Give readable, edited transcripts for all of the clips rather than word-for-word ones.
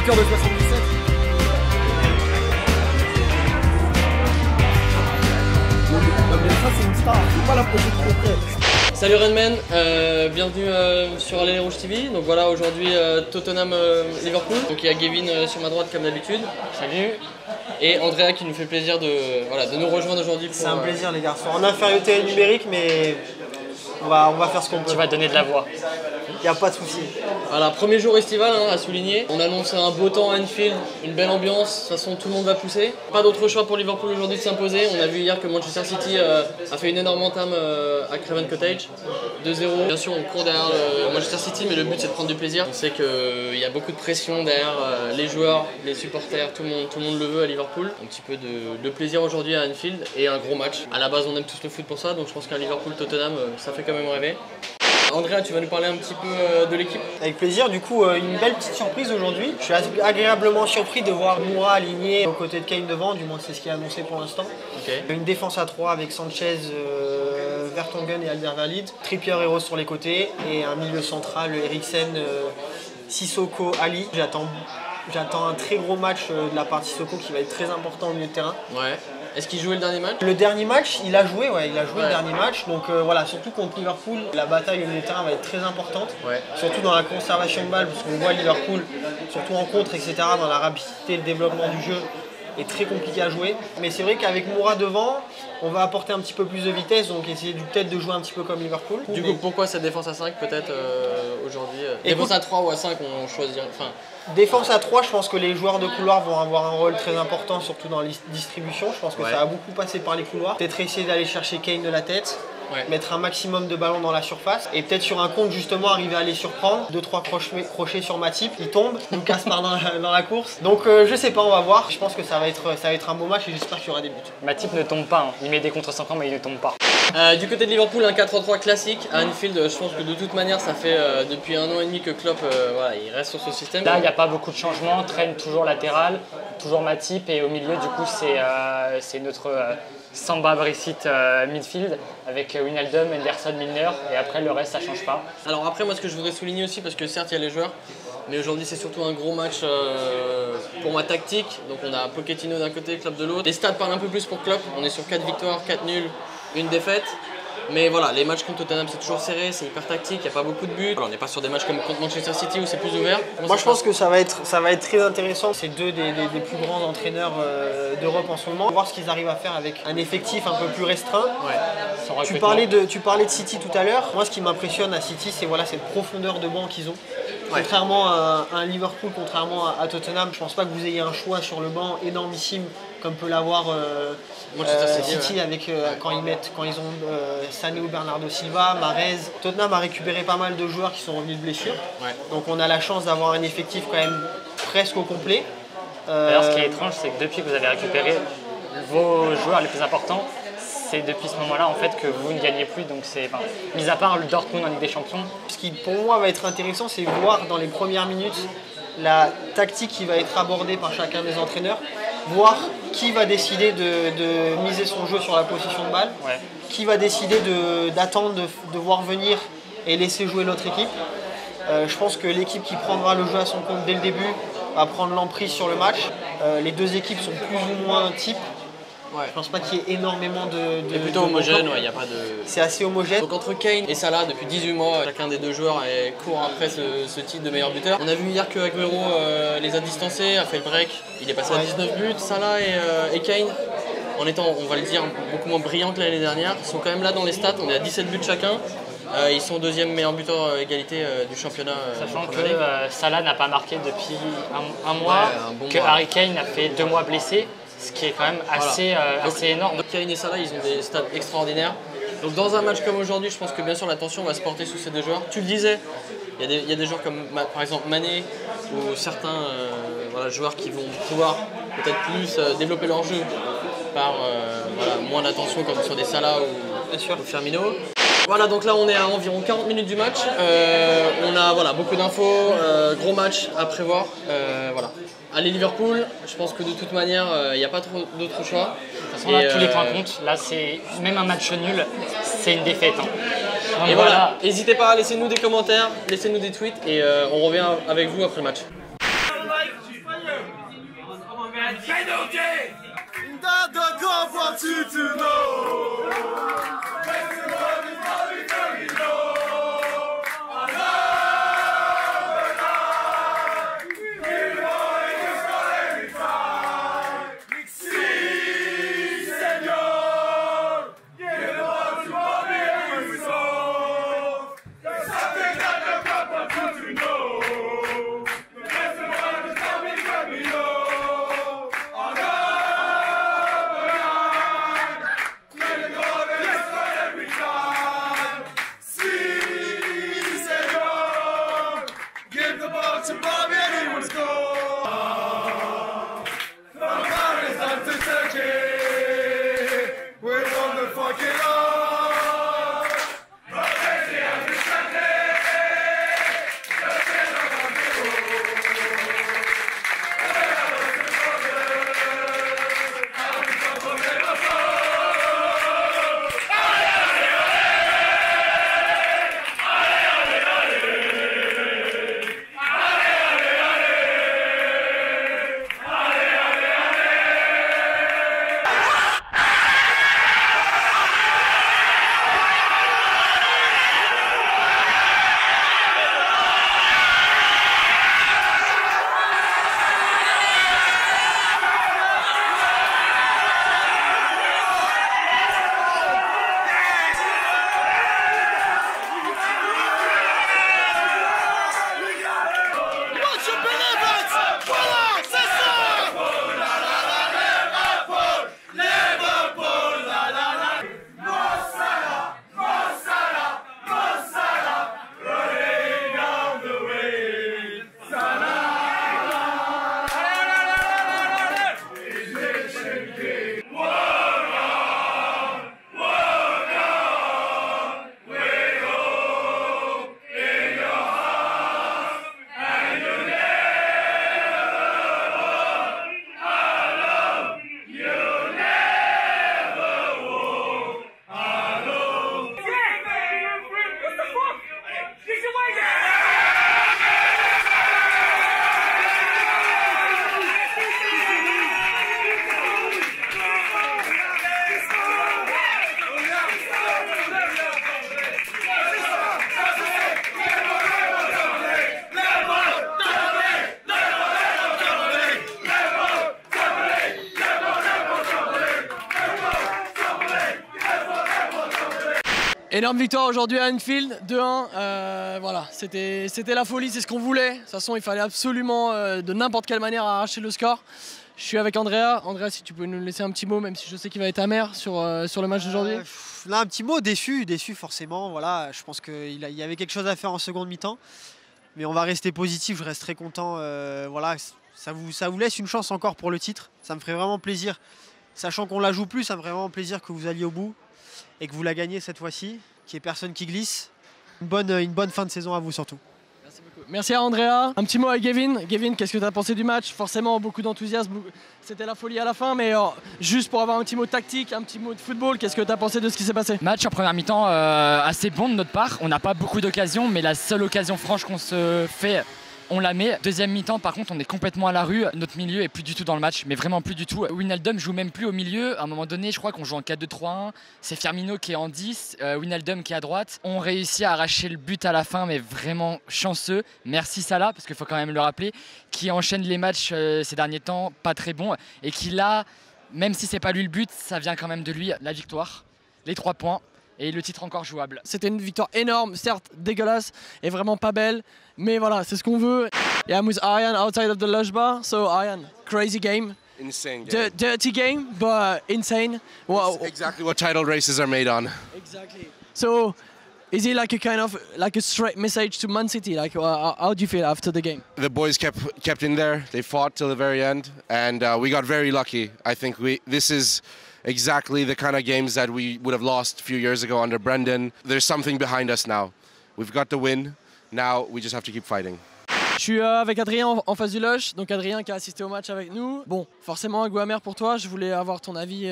cœur de 77. Mais ça c'est une star, c'est pas la prochaine trophée. Salut Redman, bienvenue sur Allez les Rouges TV. Donc voilà, aujourd'hui Tottenham Liverpool. Donc il y a Gavin sur ma droite comme d'habitude. Salut. Et Andrea qui nous fait plaisir de nous rejoindre aujourd'hui. C'est un plaisir les garçons. En infériorité numérique, mais on va faire ce qu'on peut. Tu vas donner de la voix. Il n'y a pas de souci. Voilà, premier jour estival à souligner. On annonce un beau temps à Anfield, une belle ambiance. De toute façon, tout le monde va pousser. Pas d'autre choix pour Liverpool aujourd'hui de s'imposer. On a vu hier que Manchester City a fait une énorme entame à Craven Cottage. 2-0. Bien sûr, on court derrière Manchester City, mais le but c'est de prendre du plaisir. On sait qu'il y a beaucoup de pression derrière les joueurs, les supporters, tout le monde le veut à Liverpool. Un petit peu de plaisir aujourd'hui à Anfield et un gros match. À la base, on aime tous le foot pour ça, donc je pense qu'un Liverpool-Tottenham, ça fait quand même rêver. Andrea, tu vas nous parler un petit peu de l'équipe? Avec plaisir, du coup une belle petite surprise aujourd'hui. Je suis agréablement surpris de voir Moura aligné aux côtés de Kane devant, du moins c'est ce qui est annoncé pour l'instant. Okay. Une défense à 3 avec Sanchez, Vertonghen et Alderweireld, Trippier et Rose sur les côtés et un milieu central, Eriksen, Sissoko, Ali. J'attends un très gros match de la part de Sissoko qui va être très important au milieu de terrain. Ouais. Est-ce qu'il jouait le dernier match? Le dernier match, il a joué, le dernier match. Donc voilà, surtout contre Liverpool, la bataille au milieu de terrain va être très importante. Ouais. Surtout dans la conservation de balle, parce qu'on voit Liverpool, surtout en contre, etc., dans la rapidité, le développement du jeu est très compliqué à jouer. Mais c'est vrai qu'avec Moura devant, on va apporter un petit peu plus de vitesse, donc essayer peut-être de jouer un petit peu comme Liverpool. Du coup, pourquoi cette défense à 5 peut-être aujourd'hui? Défense à 3 ou à 5, on choisit. Enfin... Défense à 3, je pense que les joueurs de couloir vont avoir un rôle très important, surtout dans la distribution. Je pense que ça va beaucoup passer par les couloirs. Peut-être essayer d'aller chercher Kane de la tête, mettre un maximum de ballons dans la surface et peut-être sur un compte justement arriver à les surprendre. 2-3 crochets sur Matip, il tombe, il nous casse par dans la course. Donc je sais pas, on va voir. Je pense que ça va être un beau match et j'espère qu'il y aura des buts. Matip ne tombe pas, hein. Il met des contre 5 ans mais il ne tombe pas. Du côté de Liverpool, un 4-3 classique à Anfield. Je pense que de toute manière, ça fait depuis 1 an et demi que Klopp voilà, il reste sur ce système. Là, il n'y a pas beaucoup de changements. Traîne toujours latéral, toujours Matip et au milieu, du coup, c'est notre Samba Brexit midfield avec Wijnaldum, Henderson, Milner et après le reste, ça change pas. Alors après, moi, ce que je voudrais souligner aussi, parce que certes, il y a les joueurs, mais aujourd'hui, c'est surtout un gros match pour ma tactique. Donc on a Pochettino d'un côté, Klopp de l'autre. Les stats parlent un peu plus pour Klopp. On est sur 4 victoires, 4 nuls, 1 défaite. Mais voilà, les matchs contre Tottenham c'est toujours serré, c'est hyper tactique, il n'y a pas beaucoup de buts. Alors, on n'est pas sur des matchs comme contre Manchester City où c'est plus ouvert. Moi je pense que ça va être très intéressant. C'est deux des plus grands entraîneurs d'Europe en ce moment. Voir ce qu'ils arrivent à faire avec un effectif un peu plus restreint. Ouais. Tu parlais de City tout à l'heure. Moi ce qui m'impressionne à City c'est cette profondeur de banc qu'ils ont. Ouais. Contrairement à un Liverpool, contrairement à Tottenham, je pense pas que vous ayez un choix sur le banc énormissime comme peut l'avoir City avec quand ils ont Sané ou Bernardo Silva, Mahrez. Tottenham a récupéré pas mal de joueurs qui sont revenus de blessure. Ouais. Donc on a la chance d'avoir un effectif quand même presque au complet. D'ailleurs, ce qui est étrange, c'est que depuis que vous avez récupéré vos joueurs les plus importants, c'est depuis ce moment-là en fait que vous ne gagnez plus. Donc c'est, mis à part le Dortmund en Ligue des Champions. Ce qui pour moi va être intéressant, c'est voir dans les premières minutes la tactique qui va être abordée par chacun des entraîneurs, voir qui va décider de miser son jeu sur la possession de balle, qui va décider d'attendre, de voir venir et laisser jouer l'autre équipe. Je pense que l'équipe qui prendra le jeu à son compte dès le début va prendre l'emprise sur le match. Les deux équipes sont plus ou moins types. Ouais. Je pense pas qu'il y ait énormément c'est plutôt homogène, y a pas de... C'est assez homogène. Donc entre Kane et Salah, depuis 18 mois, chacun des deux joueurs court après ce titre de meilleur buteur. On a vu hier que Aguero les a distancés, a fait le break. Il est passé à 19 buts, Salah et Kane, en étant, on va le dire, beaucoup moins brillants que l'année dernière, sont quand même là dans les stats. On est à 17 buts chacun. Ils sont deuxième meilleur buteur égalité du championnat. Sachant que Salah n'a pas marqué depuis un mois, que Harry Kane a fait 2 mois blessé. Ce qui est quand même assez énorme. Kane et Salah, ils ont des stats extraordinaires. Donc dans un match comme aujourd'hui, je pense que bien sûr l'attention va se porter sous ces deux joueurs. Tu le disais, il y a des joueurs comme par exemple Mané ou certains joueurs qui vont pouvoir peut-être plus développer leur jeu par moins d'attention comme sur des Salah ou Firmino. Voilà, donc là on est à environ 40 minutes du match. On a beaucoup d'infos, gros match à prévoir. Allez Liverpool, je pense que de toute manière, il n'y a pas trop d'autres choix. De toute façon, là, tous les points comptent. Là, c'est même un match nul, c'est une défaite. Donc, et voilà, n'hésitez pas à laisser-nous des commentaires, laissez-nous des tweets et on revient avec vous après le match. want you to know. Everybody's coming, coming, know. Another night. We're going to score every time. Si, Senor. Give the ball to Bobby and we solve. There's something that the club wants you to know. Everybody's coming, coming, know. Another night. We're going to score every time. Si, Senor. Give the ball to Bobby and he will score. From Paris down to Turkey, we're on the fucking line. From Asia to Sunday, the center of the world. Énorme victoire aujourd'hui à Anfield, 2-1. Voilà, c'était la folie, c'est ce qu'on voulait. De toute façon, il fallait absolument, de n'importe quelle manière, arracher le score. Je suis avec Andrea. Andrea, si tu peux nous laisser un petit mot, même si je sais qu'il va être amer sur le match d'aujourd'hui. Là, un petit mot, déçu forcément. Voilà, je pense qu'il y avait quelque chose à faire en seconde mi-temps. Mais on va rester positif, je reste très content. Voilà, ça vous laisse une chance encore pour le titre. Ça me ferait vraiment plaisir. Sachant qu'on la joue plus, ça me ferait vraiment plaisir que vous alliez au bout et que vous la gagnez cette fois-ci, qu'il n'y ait personne qui glisse. Une bonne fin de saison à vous surtout. Merci beaucoup. Merci à Andrea. Un petit mot à Gavin. Gavin, qu'est-ce que tu as pensé du match? Forcément, beaucoup d'enthousiasme. C'était la folie à la fin, mais juste pour avoir un petit mot tactique, un petit mot de football, qu'est-ce que tu as pensé de ce qui s'est passé? Match en première mi-temps assez bon de notre part. On n'a pas beaucoup d'occasions, mais la seule occasion franche qu'on se fait, on la met. Deuxième mi-temps, par contre, on est complètement à la rue. Notre milieu est plus du tout dans le match, mais vraiment plus du tout. Wijnaldum joue même plus au milieu. À un moment donné, je crois qu'on joue en 4-2-3-1. C'est Firmino qui est en 10, Wijnaldum qui est à droite. On réussit à arracher le but à la fin, mais vraiment chanceux. Merci Salah, parce qu'il faut quand même le rappeler, qui enchaîne les matchs ces derniers temps, pas très bons, et qui là, même si c'est pas lui le but, ça vient quand même de lui, la victoire, les 3 points. Et le titre encore jouable. C'était une victoire énorme, certes dégueulasse et vraiment pas belle, mais voilà, c'est ce qu'on veut. Yeah, I'm with Aryan outside of the Lush Bar. So Aryan, crazy game. Insane game. Dirty game, but insane. Wow. It's exactly what title races are made on. Exactly. So, is it like a kind of like a straight message to Man City? Like, how do you feel after the game? The boys kept in there. They fought till the very end, and we got very lucky. I think this is exactly the kind of games that we would have lost a few years ago under Brendan. There's something behind us now. We've got the win. Now we just have to keep fighting. Je suis avec Adrien en face du Lush, donc Adrien qui a assisté au match avec nous. Bon, forcément un goût amer pour toi. Je voulais avoir ton avis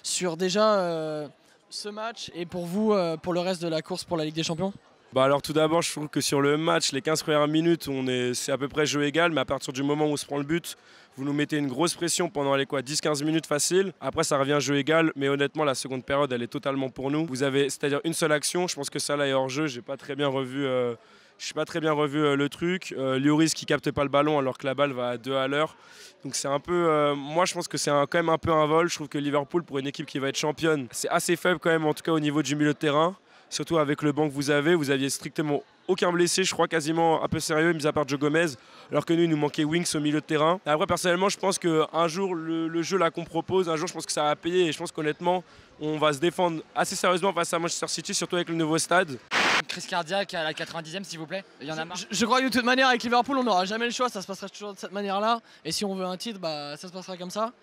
sur déjà ce match et pour vous, pour le reste de la course pour la Ligue des Champions. Bah alors tout d'abord, je trouve que sur le match, les 15 premières minutes, c'est à peu près jeu égal, mais à partir du moment où on se prend le but, Vous nous mettez une grosse pression pendant les 10-15 minutes facile. Après, ça revient jeu égal. Mais honnêtement, la seconde période, elle est totalement pour nous. Vous avez, c'est-à-dire une seule action. Je pense que ça là est hors jeu. J'ai pas très bien revu. Je n'ai pas très bien revu le truc. Lloris qui capte pas le ballon alors que la balle va à 2 à l'heure. Donc c'est un peu. Moi, je pense que c'est quand même un peu un vol. Je trouve que Liverpool, pour une équipe qui va être championne, c'est assez faible quand même, en tout cas au niveau du milieu de terrain. Surtout avec le banc que vous aviez strictement aucun blessé, je crois quasiment un peu sérieux, mis à part Joe Gomez, alors que nous, il nous manquait Winks au milieu de terrain. Et après, personnellement, je pense qu'un jour, le jeu là qu'on propose, un jour, je pense que ça va payer. Et je pense qu'honnêtement, on va se défendre assez sérieusement face à Manchester City, surtout avec le nouveau stade. Crise cardiaque à la 90e, s'il vous plaît. Il y en a marre. Je crois que de toute manière, avec Liverpool, on n'aura jamais le choix. Ça se passera toujours de cette manière-là. Et si on veut un titre, bah, ça se passera comme ça.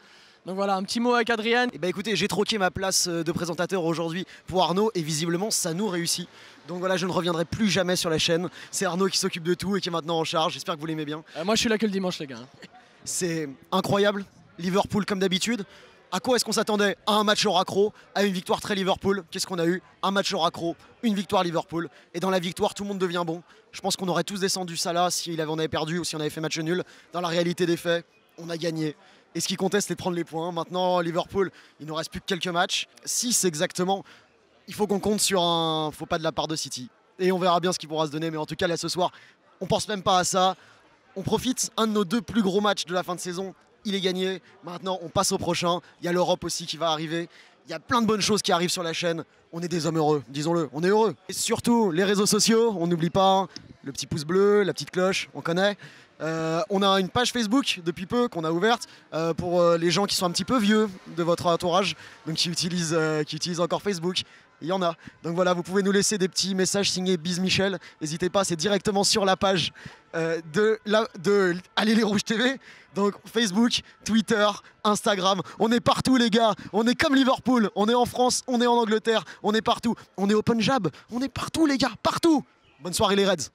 Donc voilà, un petit mot avec Adrien. Et bah écoutez, j'ai troqué ma place de présentateur aujourd'hui pour Arnaud et visiblement ça nous réussit. Donc voilà, je ne reviendrai plus jamais sur la chaîne. C'est Arnaud qui s'occupe de tout et qui est maintenant en charge. J'espère que vous l'aimez bien. Moi je suis là que le dimanche les gars. C'est incroyable. Liverpool comme d'habitude. À quoi est-ce qu'on s'attendait? À un match au raccro, à une victoire très Liverpool. Qu'est-ce qu'on a eu? Un match au raccro, une victoire Liverpool. Et dans la victoire, tout le monde devient bon. Je pense qu'on aurait tous descendu Salah si on avait perdu ou si on avait fait match nul. Dans la réalité des faits, on a gagné. Et ce qui comptait, c'était de prendre les points. Maintenant, Liverpool, il nous reste plus que quelques matchs. 6 exactement. Il faut qu'on compte sur un faux pas de la part de City. Et on verra bien ce qu'il pourra se donner. Mais en tout cas, là, ce soir, on pense même pas à ça. On profite. Un de nos 2 plus gros matchs de la fin de saison, il est gagné. Maintenant, on passe au prochain. Il y a l'Europe aussi qui va arriver. Il y a plein de bonnes choses qui arrivent sur la chaîne. On est des hommes heureux, disons-le. On est heureux. Et surtout, les réseaux sociaux, on n'oublie pas. Le petit pouce bleu, la petite cloche, on connaît. On a une page Facebook depuis peu qu'on a ouverte pour les gens qui sont un petit peu vieux de votre entourage, donc qui utilisent encore Facebook. Il y en a. Donc voilà, vous pouvez nous laisser des petits messages signés Biz Michel. N'hésitez pas, c'est directement sur la page de Allez les Rouges TV. Donc Facebook, Twitter, Instagram. On est partout les gars. On est comme Liverpool. On est en France, on est en Angleterre, on est partout. On est au Punjab. On est partout les gars, partout. Bonne soirée les Reds.